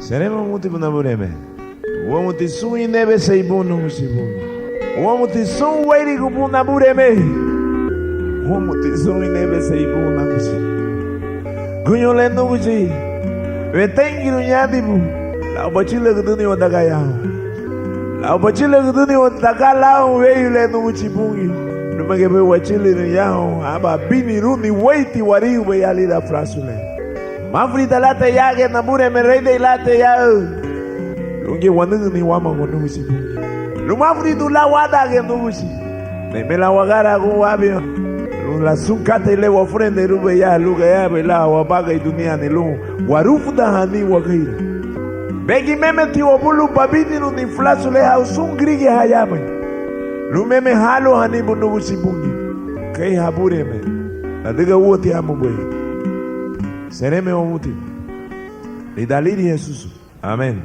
Seremo muti bunabureme. Uomuti su inebe seibunu musibunu. Uomuti su wairi kubunabureme. Uomuti su inebe seibuna musi. Gunyolendo musi. Vetengiru nyadibu. La bachile kuduni odagaya. La bachile kuduni odagala weile no muchibungi. Numagebe wachile ni yao. Aba bini runi waiti wari ube yali da frasule. Mafrita late yage na bure merede late ya. Lunge wanungu ni wama ngonusi bungi. Lumafritu la wada ge nusi. Nemela wagara go wabio. Lula sunkate ile wafrende rube ya luga ya bela wabaga idunia ni lu. Warufu da hani wakaira. Begi meme ti wabulu babidi ni flasule hausungrige hayame. Lumeme halo hani bunusi bungi. Kai habure me. Nadiga wote amu bwe. Sereme omuti. Lidaliri Jesus. Amen.